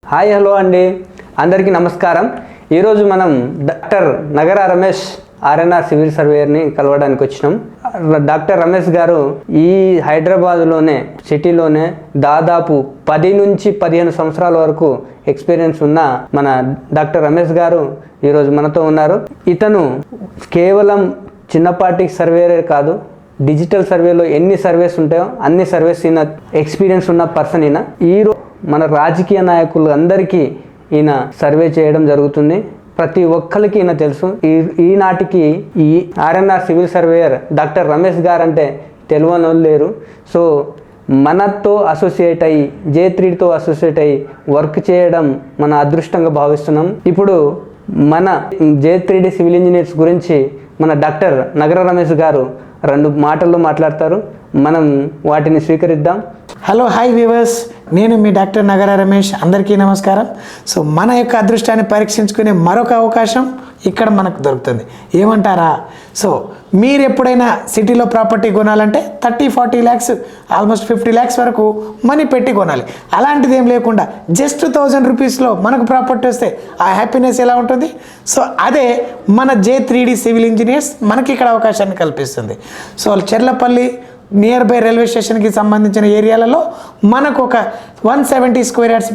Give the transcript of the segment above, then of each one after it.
Hi hello అండి, అందరికీ నమస్కారం. ఈరోజు మనం డాక్టర్ నగరా రమేష్ ఆర్ఎన్ఆర్ సివిల్ సర్వేయర్ని కలవడానికి వచ్చినాం. డాక్టర్ రమేష్ గారు ఈ హైదరాబాద్లోనే సిటీలోనే దాదాపు 10 నుంచి 15 సంవత్సరాల వరకు ఎక్స్పీరియన్స్ ఉన్న మన డాక్టర్ రమేష్ గారు ఈరోజు మనతో ఉన్నారు. ఇతను కేవలం చిన్నపాటి సర్వేయరే కాదు, డిజిటల్ సర్వేలో ఎన్ని సర్వేస్ ఉంటాయో అన్ని సర్వేస్ ఈయన ఎక్స్పీరియన్స్ ఉన్న పర్సన్. ఈరోజు మన రాజకీయ నాయకులు అందరికీ ఈయన సర్వే చేయడం జరుగుతుంది. ప్రతి ఒక్కరికి ఈయన తెలుసు. ఈనాటికి ఈ RNR civil surveyor doctor Ramesh గారు అంటే తెలియని వాళ్ళు లేరు. సో మనతో అసోసియేట్ అయ్యి J3తో అసోసియేట్ అయ్యి వర్క్ చేయడం మన అదృష్టంగా భావిస్తున్నాం. ఇప్పుడు మన J3D సివిల్ ఇంజనీర్స్ గురించి మన డాక్టర్ నగరా రమేష్ గారు 2 మాటల్లో మాట్లాడతారు. మనం వాటిని స్వీకరిద్దాం. హలో, హాయ్ వ్యూవర్స్, నేను మీ డాక్టర్ నగరా రమేష్. అందరికీ నమస్కారం. సో మన యొక్క అదృష్టాన్ని పరీక్షించుకునే మరొక అవకాశం ఇక్కడ మనకు దొరుకుతుంది. ఏమంటారా? సో మీరు ఎప్పుడైనా సిటీలో ప్రాపర్టీ కొనాలంటే 30-40 ల్యాక్స్, ఆల్మోస్ట్ 50 ల్యాక్స్ వరకు మనీ పెట్టి కొనాలి. అలాంటిది ఏం లేకుండా జస్ట్ 1000 రూపీస్లో మనకు ప్రాపర్టీ వస్తే ఆ హ్యాపీనెస్ ఎలా ఉంటుంది? సో అదే మన J3D సివిల్ ఇంజనీర్స్ మనకి ఇక్కడ అవకాశాన్ని కల్పిస్తుంది. So Cherlapalli near by railway స్టేషన్కి సంబంధించిన ఏరియాలలో మనకు ఒక 170 స్క్వేర్ యార్డ్స్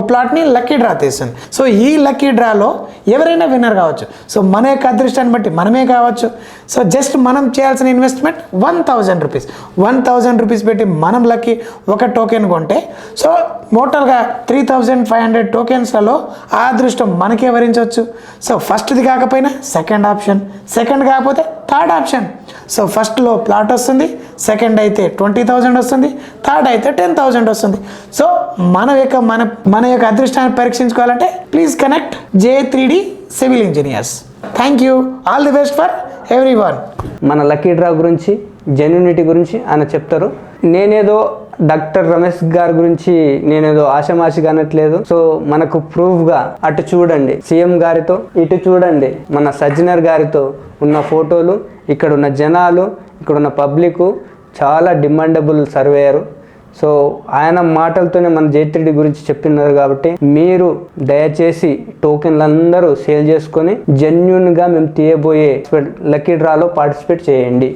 ప్లాట్ని లక్కీ డ్రా తీస్తుంది. సో ఈ లక్కీ డ్రాలో ఎవరైనా విన్నర్ కావచ్చు. సో మన యొక్క అదృష్టాన్ని బట్టి మనమే కావచ్చు. సో జస్ట్ మనం చేయాల్సిన ఇన్వెస్ట్మెంట్ 1000 రూపీస్. 1000 రూపీస్ పెట్టి మనం లక్కీ ఒక టోకెన్ కొంటే సో టోటల్గా 3500 టోకెన్స్లలో ఆ అదృష్టం మనకే వరించవచ్చు. సో ఫస్ట్ది కాకపోయినా సెకండ్ ఆప్షన్, సెకండ్ కాకపోతే థర్డ్ ఆప్షన్. సో ఫస్ట్లో ప్లాట్ వస్తుంది, సెకండ్ అయితే 20,000 వస్తుంది, థర్డ్ అయితే 10,000 వస్తుంది. సో మన యొక్క అదృష్టాన్ని పరీక్షించుకోవాలంటే please connect J3D civil engineers. Thank you. All the best for everyone. మన లక్కీ డ్రా గురించి, జెన్యూనిటీ గురించి ఆయన చెప్తారు. నేనేదో డాక్టర్ రమేష్ గారి గురించి నేనేదో ఆషమాషిగా అనట్లేదు. సో మనకు ప్రూఫ్గా అటు చూడండి సీఎం గారితో, ఇటు చూడండి మన సజ్జనర్ గారితో ఉన్న ఫోటోలు, ఇక్కడ ఉన్న జనాలు, ఇక్కడ ఉన్న పబ్లిక్ చాలా డిమాండబుల్ సర్వేయరు. సో ఆయన మాటలతోనే మన J3D గురించి చెప్పినారు. కాబట్టి మీరు దయచేసి టోకెన్లు అందరూ సేల్ చేసుకొని జెన్యున్గా మేము తీయబోయే లక్కీ డ్రాలో పార్టిసిపేట్ చేయండి.